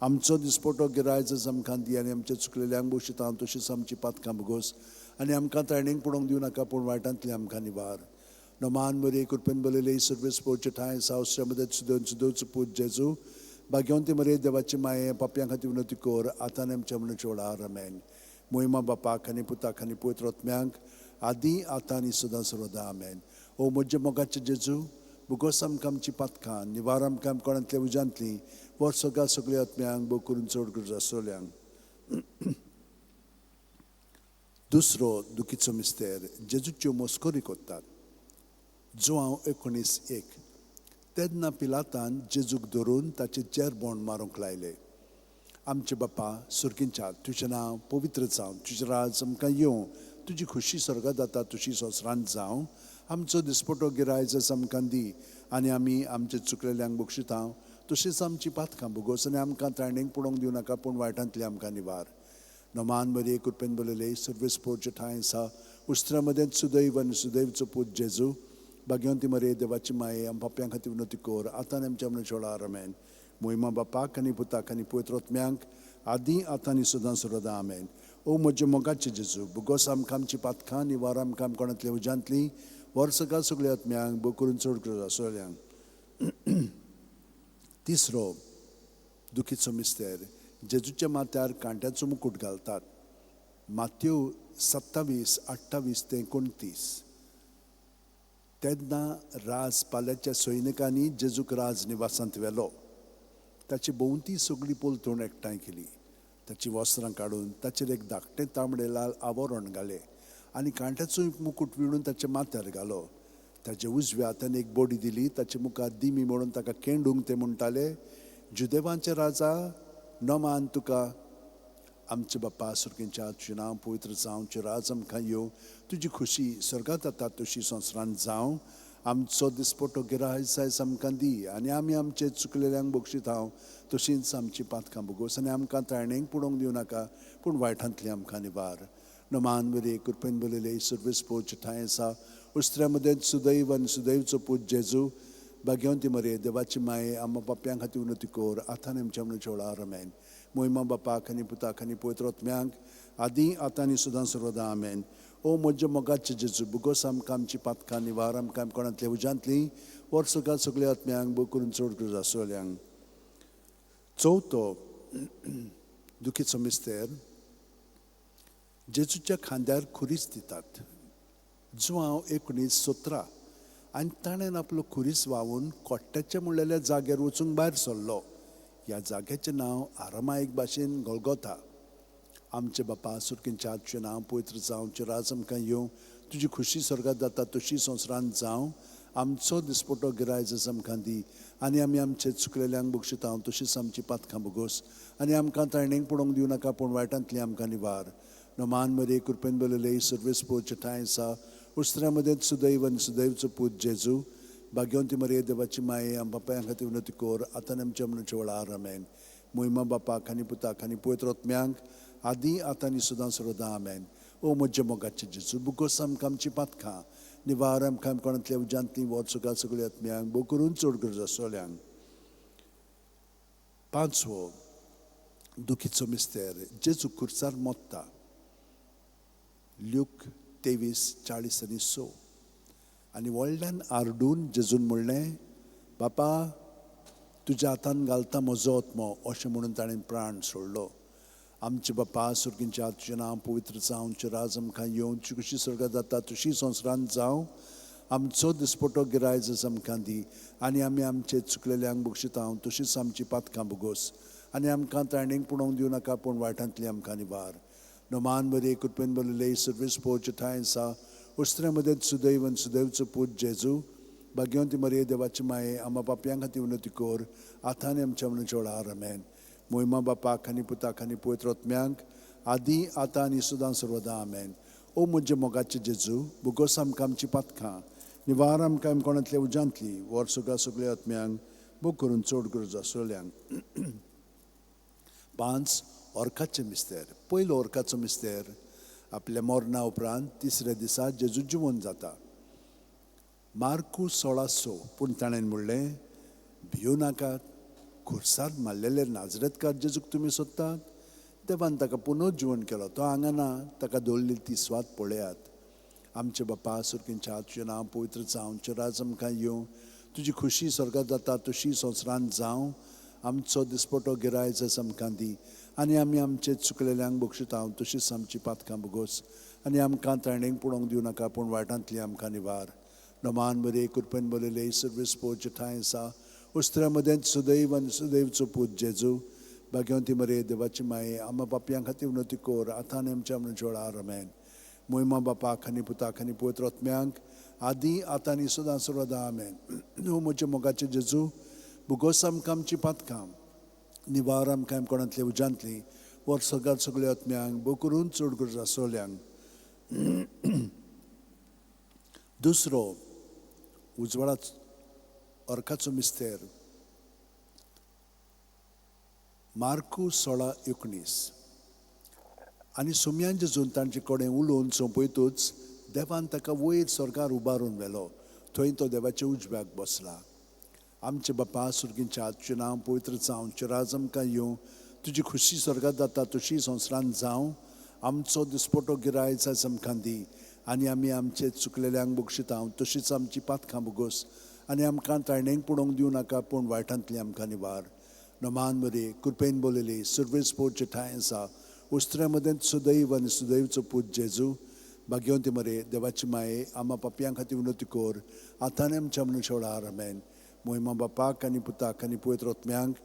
आमचो दिसपटो गिराय जस आमकां दी, आनी आमचे चुकलेल्यांक बक्षितांव तशीच आमची पातकां भोगोस. आनी आमकां तायणेक पडोवंक दिवं नाका, पूण वायटांतली आमकां निवार. नमान बरे कृपेन बलयले सर्वेस पोरचे ठांय आसा, उस्त्र्या मदेंच सुदैवचो पूत जेजू, भाग्यवंती मरे देवाची माये, पापयां खातीर विनोती कोर, आतां आनी आमच्या मनाच्या वेळार आमेन. महिमा बापाक आनी पुताक आनी पवित्र आत्म्यांक आदी आतां आनी सदां सर्वदा आमेन. ओ म्हजे मोगाचे जेजू, बुगोस आमकां आमची पातकां, निवार आमकां कोणांतल्या उजांतली, वर सगळ्या सगळ्या आत्म्यांक बो करून चड गरज आसोल्यांक. दुसरो दुखीचो मिस्तेर जेजूच्यो मस्कोरी कोत्तात. जुआंव 19:1 तेन्ना पिलातान जेजूक धरून ताचे चेरबोंड मारूंक लायले. आमचे बापा सुर्गींच्या, तुजें नांव पवित्र जावं, तुजें राज आमकां येवं, तुजी खुशी स्वर्गांत जाता तशी संवसारांत जावं. आमचो दिसपटो गिरायज आमकां दी, आनी आमी आमचे चुकलेल्यांक बक्षिता तशीच आमची पातकां भोगोस, आनी आमकां तारणेक पडोवंक दिवं नाका, पूण वायटांतली आमकां निवार. नमान बरी कृपेन बोलले सर्वेस पोरचे ठांय आसा, उस्त्रा मदें सुदैव आनी सुदैवचो पूत जेजू, भाग्यवंती मरे देवाची माये, आम पाप्यां खातीर विनोती कोर, आतां आमच्या मनशां वेळार आमेन. मोहिमा बापाक आनी पुताक आनी पवित्र आत्म्यांक आदी आतां आनी सदां सर्वदा आमेन. ओ म्हजे मोगाचे जेजू, भुगोस आमकां आमची पातकां, निवार आमकां कोणांतल्या उजांतली, वर सकाळ सगळ्या आत्म्यांक बो करून चड गरज आसोल्यांक. तिसरो दुखीचो मिस्तेर जेजूच्या माथ्यार कांट्याचो मुकुट घालतात. माथ्यू 27:28-29 तेन्ना राज पाल्याच्या सैनिकांनी जेजूक राज निवासांत व्हेलो. ताची भोंवती सगळी पोलतोण एकठांय केली. ताची वस्त्रां काडून ताचेर एक धाकटें तांबडे लाल आवरण घालें, आनी कांट्याचो मुकुट विणून ताच्या माथ्यार घालो. ताच्या उजव्या हातान एक बोडी दिली, ताच्या मुखार दिमी म्हणून ताका केंडूंक ते म्हणटाले, जुदेवांचे राजा नमान तुका. आमचे बापा सुर्गींच्या, तुजें नांव पवित्र जावं, तुजें राज आमकां येवं, तुजी खुशी स्वर्गांत जाता तशी संवसारांत जावं. आमचो दिसपटो गिरायज आयज आमकां दी, आनी आमी आमचे चुकलेल्यांक बक्षीत तशींच आमची पातकां भोगोस, आनी आमकां तारणेक पडोवंक दिवं नाका, पूण वायटांतली आमकां निवार. नमान बरे कृपेन बोलले सर्वेस पोरचे ठांय आसा, उस्त्र्या मदें सुदैव आनी सुदैवचो पूत जेजू, भाग्यवंती मरे देवाची माये, आमच्या पाप्यां खातीर विनोती कोर, आतां आनी आमच्या मनशां वेळार आमेन. मोहिमा बापाक आनी पुताक आनी पवित्र आत्म्यांक आदी आतां आनी सदां सर्वदा आमेन. ओ म्हजे मोगाचे जेजू, भुगोस आमकां आमची पातकां, निवार आमकां कोणांतल्या उजांतली, वर सकाळ सगळ्या आत्म्यांक बो करून चड गरज आसोल्यांक. चवथो दुखीचो मिस्तेर जेजूच्या खांद्यार खुरीस दितात. जुआंव 19:17 आनी ताणें आपलो खुरीस व्हांवून कोट्ट्याच्या म्हणलेल्या जाग्यार वचूंक भायर सरलो. ह्या जाग्याचें नांव आरामायक भाशेन गोल्गोथा. आमचे बापा सुर्गींच्या, तुजें नांव पवित्र जावं, तुजें राज आमकां येवं, तुजी खुशी स्वर्गांत जाता तशी संवसारांत जावं. आमचो दिसपटो गिरायज आमकां दी, आनी आमी आमचे चुकलेल्यांक बक्षिता तशीच आमची पातकां भोगोस, आनी आमकां तारणेक पडोवंक दिवं नाका, पूण वायटांतली आमकां निवार. नमान मरे कृपेन बोलले सर्वेस पोरचे ठांय आसा, उस्त्र्या मदें सुदैव आनी सुदैवचो पूत जेजू, भाग्यवंती मरे देवाची माये, आम बापायां खातीर विनोती कोर, आतां आमच्या मनशां वेळार आमेन. मोहिमा बापाक आनी पुताक आनी पवित्र आत्म्यांक आदी आतां आनी सदां सर्वदा आमेन. ओ म्हजे मोगाचे जेजू, भुगोस आमकां आमची पातकां, निवार आमकां कोणांतल्या उजांतली, वर सकाळ सगळ्या आत्म्यांक बो करून चड गरज आसोल्यांक. पांचवो दुखीचो मिस्तेर जेजू खुर्सार मोत्ता. ल्यूक 23:40-6 आनी व्हडल्यान आरडून जेजून म्हणलें, बापा तुज्या हातान घालता म्हजो आत्मो, अशें म्हणून ताणें प्राण सोडलो. आमचे बापा सुर्गींच्या, तुजें नांव पवित्र जावं, तुजें राज आमकां येवं, तुजी खुशी स्वर्गांत जाता तशी संवसारांत जावं. आमचो दिसपटो गिरायज आमकां दी, आनी आमी आमचे चुकलेल्यांक बक्षिता तशीच आमची पातकां भोगोस, आनी आमकां तारणेक पडोवंक दिवं नाका, पूण वायटांतली आमकां निवार. नमान बरे कृपेन बोलले सर्वेस पोरचे ठांय आसा, उस्त्र्या मदें सुदैव आनी सुदैवचो पूत जेजू, भाग्यवंती मरे देवाची माये, आमच्या पाप्यां खातीर विनोती कोर, आतां आनी आमच्या मनशां वेळार आमेन. मोहिमा बापाक आनी पुताक आनी पवित्र आत्म्यांक आदी आतां आनी सदां सर्वदा आमेन. ओ म्हजे मोगाचे जेजू, भुगोस आमकां आमची पातकां, निवार आमकां कोणांतल्या उजांतली, वर सकाळ सगळ्या आत्म्यांक बो करून चड गरज आसोल्यांक. 5 ओर्काचे मिस्तेर. पयलो ओर्काचो मिस्तेर आपल्या मरणा उपरांत तिसऱ्या दिसा जेजू जिवंत जाता. मार्कू 16:6 पूण ताणें म्हणलें, भियो नाकात, खुर्सार मारलेले नाजरेतकार जेजूक तुमी सोदतात, देवान ताका पुनर्जीवन केलो, तो हांगा ना, ताका दवरली ती स्वात पळयात. आमचे बापा सुर्गींच्या, तुजें नांव पवित्र जावं, तुजें राज आमकां येवं, तुजी खुशी स्वर्गांत जाता तशी संवसारांत जावं. आमचो दिसपटो गिरायज आमकां दी, आनी आमी आमचे चुकलेल्यांक बक्षिता तशीच आमची पातकां भोगोस, आनी आमकां ताणेंक पडोवंक दिवं नाका पूण वायटांतली आमकां निवार. नोमान बरे कृपेन बरयले सर्वीस पोवचे ठांय आसा उस्त्र्या मदें सुदैव आनी सुदैवचो पूत जेजू भाग्यवंती मरे देवाची माये आम्हा पापयां खातीर उन्नती कोर आतां आनी आमच्या म्हणून जोडार आमेन. मोहिमा बापाक आनी पुताक आनी पवित्र आत्म्यांक आदी आतां आनी सदां सर्वदा आमेन. न्हू म्हजे मोगाचे जेजू बुगोस आमकां आमची पातकां निवार आमकां कोणांतली उज्यांतली वर सगळ्यात सगळ्या आत्म्यांक बो करून चड गरज आसोल्यांक. दुसरो उजवाडा अर्काचो मिस्तेर मार्कू 16:19 आनी सुमयान जेजून तांचे कडेन उलोवन सोंपयतूच देवान ताका वयर स्वर्गार उबारून व्हेलो. थंय तो देवाच्या उजव्याक बसला. आमचे बापा सुर्गींच्या तुजें नांव पवित्र जावं, तुजें राज आमकां येवं, तुजी खुशी स्वर्गात जाता तशी संवसारांत जावं. आमचो दिसपटो गिरायज आयज आमकां दी आनी आमी आमचे चुकलेल्यांक बक्षिता तशीच आमची पातकां बुगोस आनी आमकां ताळणेक पडोवंक दिवं नाका पूण वायटांतली आमकां निवार. नोमान बरे कृपेन बोलयली सर्वीस पोवचे ठांय आसा उस्त्र्या मदें सुदैव आनी सुदैवचो पूत जेजू भाग्यवंती मरे देवाची माये आम्हा पापयां खातीर उन्नती कोर आतां आनी आमच्या मनशा वेळार आमेन. मोहिमा बापाक आनी पुताक आनी पवित्र आत्म्यांक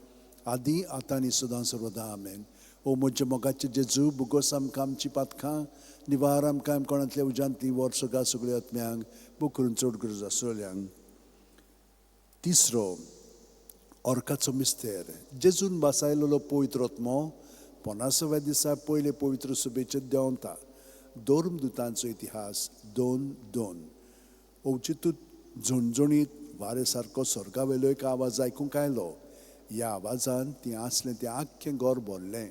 आदी आतां आनी सदां सर्वदा आमेन. ओ म्हज्या मोगाचे जेजू बुगोस आमकां आमची पातकां निवार आमकां कोणांतल्या उज्यांतली वर सगळ्या आत्म्यांक बूक करून चड गरज आसोल्यांक. तिसरो अर्काचो मिस्तेर जेजून बासायलेलो पवित्र आत्मो 50व्या दिसा पयले पवित्र सभेचेर देंवता. दोर्मदुतांचो इतिहास 2:2 ओवचितूत झणझणीत वारे सारको स्वर्गावेलो एक आवाज आयकूंक आयलो. ह्या आवाजान ती आसलें तें आख्खें घर भरलें.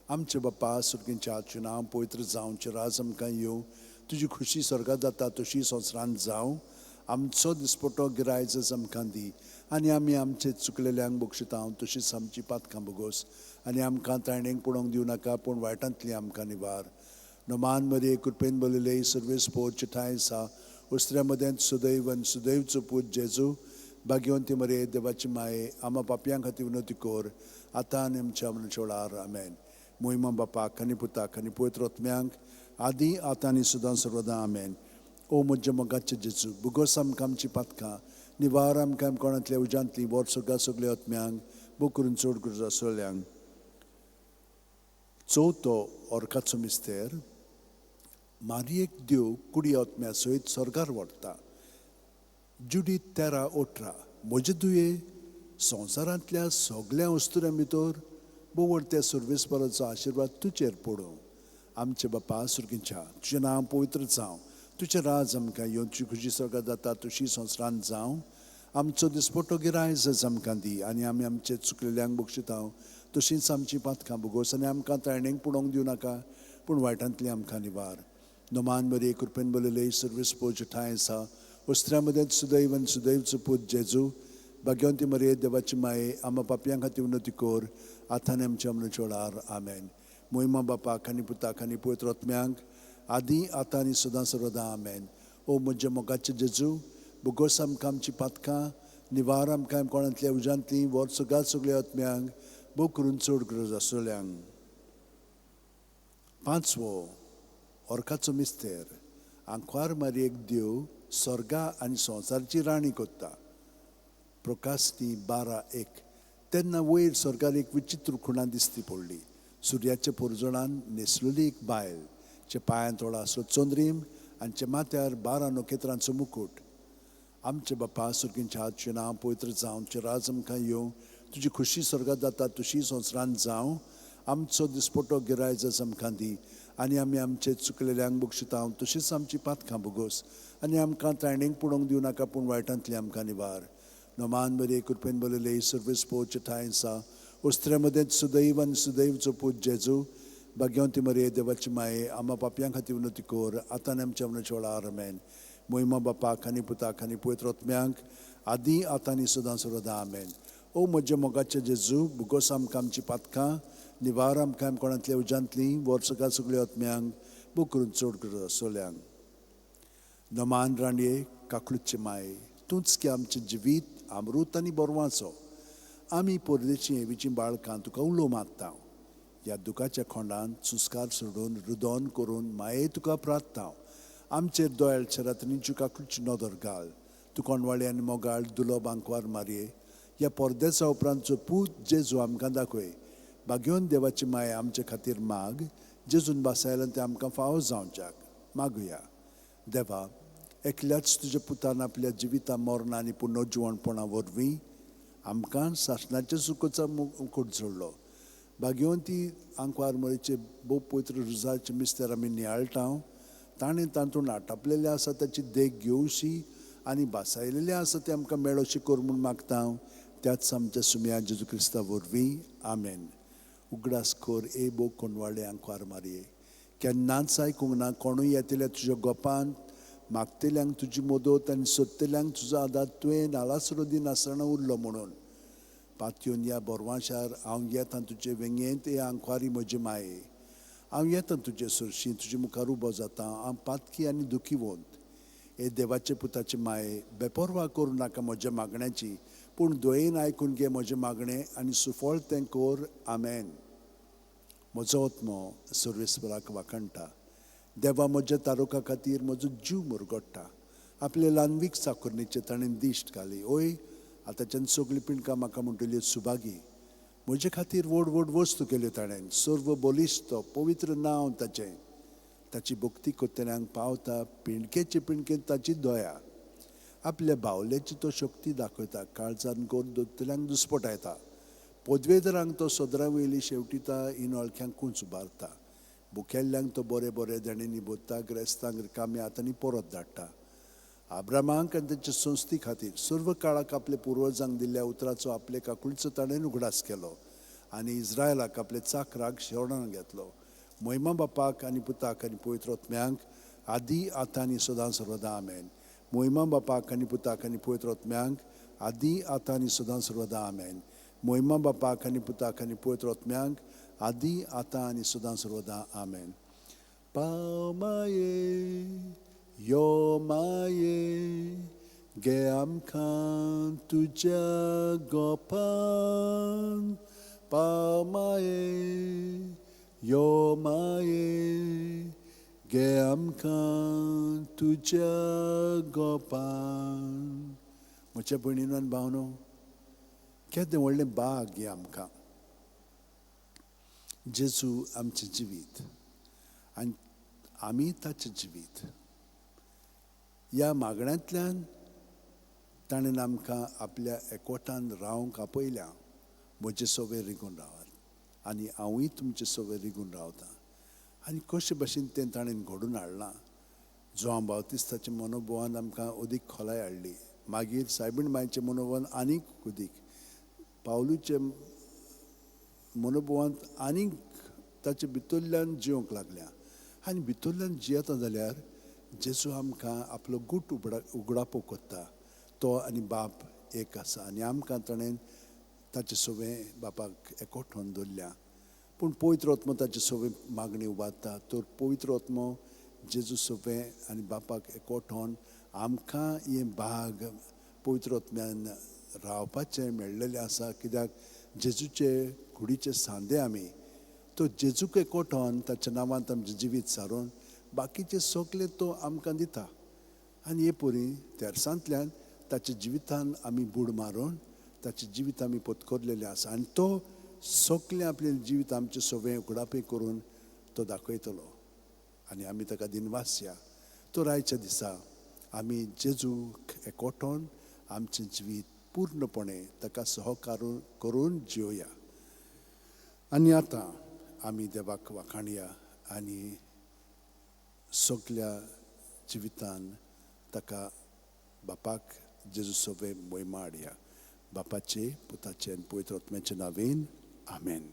आमचे बापा सुर्गींच्या तुजें नांव पवित्र जावं, तुजें राज आमकां येवं, तुजी खुशी स्वर्गात जाता तशी संवसारांत जावं. आमचो दिसपटो गिरायज आमकां दी आनी आमी आमचे चुकलेल्यांक बक्षिता तशीच आमची पातकां बुगोस आनी आमकां ताळणेक पडोवंक दिवं नाका पूण वायटांतली आमकां निवार. नोमान मरे कृपेन बोलयले सर्वीस पोवचे ठांय आसा उस्त्र्या मदें सुदैव आनी सुदैवचो पूत जेजू भाग्यवंती मरे देवाची माये आम्हा पापयां खातीर उन्नती कोर आतां आनी आमच्या मनशा वेळार आमेन. मोहिमा बापाक आनी पुताक आनी पवित्र आत्म्यांक आदी आतां आनी सदां सर्वदा आमेन. ओ म्हजे मोगाचे जेजू बुगोस आमकां आमची पातकां निवार आमकां कोणांतल्या उज्यांतली वर सगळ्या आत्म्यांक बूक करून चड गरज आसोल्यांक. चवथो अर्काचो मिस्तेर मारयेक देव कुडी आत्म्या सयत स्वर्गार व्हरता. जुडी 13:18 म्हजे तुये संवसारांतल्या सगळ्या वस्तुऱ्यां भितर बोवडत्या सर्वेस्पराचो आशिर्वाद तुजेर पडूं. आमचे बापा सुर्गींच्या तुजें नांव पवित्र जावं, तुजें राज आमकां येवं, तुजी खुशी स्वर्गात जाता तशी संवसारांत जावं. आमचो दिसपटो गिरायज आमकां दी आनी आमी आमचे चुकलेल्यांक बक्षिता तशींच आमची पातकां बुगोस आनी आमकां ताळणेक पडोवंक दिवं नाका पूण वायटांतली आमकां निवार. नोमान बरे कृपेन बोलयले सर्वीस पोवचे ठांय आसा उस्त्र्या मदें सुदैव आनी सुदैवचो पूत जेजू भाग्यवंती मरे देवाची माये आम्हा पापयां खातीर उन्नती कोर आतां आनी आमच्या मनशा वेळार आमेन. मोहिमा बापाक आनी पुताक आनी पवित्र आत्म्यांक आदी आतां आनी सदां सर्वदा आमेन. ओ म्हजे मोगाचे जेजू बुगोस आमकां आमची पातकां निवार आमकां कोणांतल्या उज्यांतली वर सगळ्या आत्म्यांक बूक करून चड गरज आसोल्यांक. पांचवो अर्काचो मिस्तेर आंकवार मारयेक देव स्वर्गा आनी संवसाराची राणी कोत्ता. प्रकाशनी 12:1 तेन्ना वयर स्वर्गार एक विचित्र खुणां दिसती पडली. सुर्याच्या पोरजोळान न्हेसलेली एक बायल, चे पांयां थोडा असो चंद्रीम आनी चे माथ्यार 12 नखेत्रांचो मुकुट. आमचे बापा सुर्गींच्या तुजें नांव पवित्र जावं, तुजें राज आमकां येवं, तुजी खुशी स्वर्गात जाता तशी संवसारांत जावं. आमचो दिसपटो गिरायज आमकां दी आनी आमी आमचे चुकलेल्यांक बक्षिता तशीच आमची पातकां बुगोस आनी आमकां ताळणेक पडोवंक दिवं नाका पूण वायटांतली आमकां निवार. नोमान बरे कृपेन बोलयले सर्वीस पोवचे ठांय आसा उस्त्र्या मदें सुदैव आनी सुदैवचो पूत जेजू भाग्यवंती मरे देवाची माये आम्हा पापयां खातीर उन्नती कोर आतां आनी आमच्या मनशा वेळार आमेन. मोहिमा बापाक आनी पुताक आनी पवित्र आत्म्यांक आदी आतां आनी सदां सर्वदा आमेन. ओ म्हजे मोगाचे जेजू बुगोस आमकां आमची पातकां निवार आमकां कोणांतल्या उज्यांतली वर सगळ्या आत्म्यांक बूक करून चड गरज आसोल्यांक. नोमान राणये काकलुचे माये तूंच की आमचें जिवीत अमृत आनी बोरवांचो. आमी परदेशी हेवीचीं बाळकां तुका उलो मागता. ह्या दुखाच्या खोंडांत सुस्कार सोडून रुदोन करून माये तुका प्रार्थना आमचेर दोळ्याच्या रात्रींची काकुलची नदर घाल तू कोणवाळे आनी मोगाळ दुलो बांकवार मारये ह्या परदेसा उपरांतचो पूत जेजू आमकां दाखय बागेवन देवाची माय आमचे खातीर माग जेजून बासायला ते आमकां फावो जावच्याक मागुया देवा एकल्याच तुज्या पुतान आपल्या जिविता मरणा आनी पुनर्जिवणपणा वरवीं आमकां सासणाच्या सुखोचा मुकुट जोडलो बागेवन ती आंकवार मळीचे भोव पवित्र रुजाचे मिस्तेर आमी नियाळटाव ताणें तातूंत आटापलेले आसा ताची देख घेवशी आनी बासायलेले आसा ते आमकां मेळोशी कर म्हूण मागता त्याच आमच्या सुम्या जेजू क्रिस्ता वरवीं आमेन उगडास खोर ए बो कोणवाळे आंकवार मारये केन्नाच आयकूंक ना कोणूय येतल्या तुज्या गोपान मागतेल्यांक तुजी मदत आनी सोदतेल्यांक तुजो आदार तुवें नालासरो दिन आसतना उरलो म्हणून पातयेवन ह्या बोरवाशार हांव येता तुजे वेंगेंत ए आंकवारी म्हजे माये हांव येता तुजे सुरशी तुजे मुखार उबो जाता हांव पातकी आनी दुखीवंत हे देवाचे पुताचे माये बेपरवा करूं नाका म्हज्या मागण्याची पूण दोयेन आयकून घे म्हजें मागणें आनी सुफळ तें कोर आमेन म्हजो आत्मो सर्वेस्पराक वाखणटा देवा म्हज्या तारुका खातीर म्हजो जीव मुरगोडटा आपले ल्हानवीक साकुरणीचे ताणें दिश्ट घाली ओय आतांच्यान सगळीं पिणकां म्हाका म्हणटली सुभागी म्हजे खातीर व्हड व्हड वस्तू केल्यो ताणें सर्व बलिश्त पवित्र नांव ताचें ताची भक्ती कोत्तल्यांक पावता पिणकेचे पिणकेंत ताची दया आपल्या बावल्याची तो शक्ती दाखयता काळजान कोर दोतल्यांक दुस्पटायता पदवेदरांक तो सदरा वयली शेवटिता इनोळख्यांक कूंच उबारता बुकेल्ल्यांक तो बरे बरे देणेनी बोत्ता ग्रेस्तांक रिकामे हातांनी परत धाडटा आब्रामांक आनी ताचे संस्थी खातीर सर्व काळाक आपले पुर्वजांक दिल्ल्या उतराचो आपले काकुळचो ताणें उगडास केलो आनी इस्रायलाक आपले चाकराक शेवणान घेतलो महिमा बापाक आनी पुताक आनी पवित्र आत्म्यांक आदी आतां आनी सदां सर्वदा आमेन महिमा बापाक आनी पुताक आनी पवित्र आत्म्यांक आदी आतां आनी सदां सर्वदा आमेन महिमा बापाक आनी पुताक आनी पवित्र आत्म्यांक आदी आतां आनी सदां सर्वदा आमेन पाव माये यो माये गे आमकां तुज्या गोपान पाव माये यो माये गे आमकां तुज्या गोपान म्हज्या भयणीनो आनी भावनो केदें व्हडलें बाग हें आमकां जेजू आमचें जिवीत आनी आमी ताचें जिवीत ह्या मागण्यांतल्यान ताणें आमकां आपल्या एकवटान रावंक आपयल्या म्हजे सवे रिगून रावात आनी हांवूय तुमचे सवे रिगून रावतां आनी कशे भशेन तें ताणें घडोवन हाडलां जोआन बावतिस्ताच्या मनोभवान आमकां अदीक खोलाय हाडली मागीर सायबीण मांयचे मनोभवान आनीक अदीक पावलूचे मनोभवांत आनीक ताचे भितरल्यान जिवंक लागल्या आनी भितरल्यान जियेता जाल्यार जेजू आमकां आपलो गूट उगडापो कोत्ता तो आनी बाप एक आसा आनी आमकां ताणें ताचे सवें बापाक एकवठावन दवरल्या पूण पवित्र आत्मो ताचे सवें मागणी उबारता तर पवित्र आत्मो जेजू सवें आनी बापाक एकवठावन आमकां हें भाग पवित्र आत्म्यान रावपाचें मेळ्ळेलें आसा कित्याक जेजूचे कुडीचे सांदे आमी तो जेजूक एकवठावन ताच्या नांवांत आमचें जिवीत सारून बाकीचे सगळे तो आमकां दिता आनी हे परी तेरसांतल्यान ताच्या जिवितान आमी बूड मारून ताचें जिवीत आमी पत्करलेलें आसा आनी तो सगळें आपलें जिवीत आमचें सवें उगडापे करून तो दाखयतलो आनी आमी ताका दिनवास या तर आयच्या दिसा आमी जेजूक एकवठावन आमचें जिवीत पूर्णपणे ताका सहकार करून जिवया आनी आतां आमी देवाक वाखाणया आनी सगळ्या जिवितान ताका बापाक जेजू सवें महिमा हाडया बापाचे पुताचे आनी पवित्र आत्म्याचे नांवेन आमेन